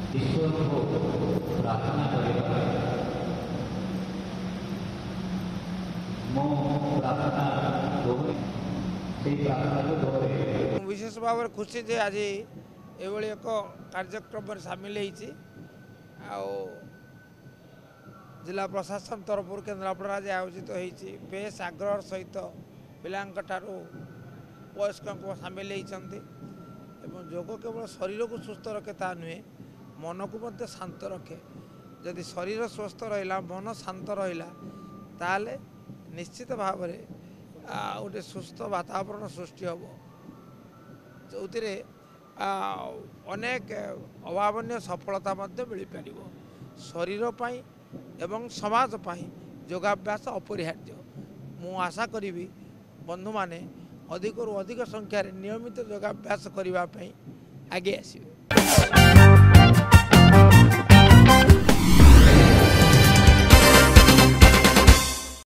ईश्वर को प्रार्थना करेगा मो प्रार्थना दोहरे से प्रार्थना को दोहरे विशेष भाव में खुशी जे आज एभली एक कार्यक्रम में सामिल होती जिला प्रशासन तरफ केन्द्रापड़ा आज आयोजित होती बेस आग्रह सहित पिलांठारू वयस्क सामिल होती योग केवल शरीर को सुस्थ रखे ता नुहे मन को मत शांत रखे जदि शरीर स्वस्थ रहा मन शांत रहा ताले निश्चित भाव में गोटे सुस्थ वातावरण सृष्टि हम जो अनेक अभावन सफलता मिल पार शरीर पाई एवं समाज पाई योगाभ्यास अपरिहार्य मु आशा करी बंधु माने अधिक अधिक संख्यार नियमित योगाभ्यास करने आगे आसवे।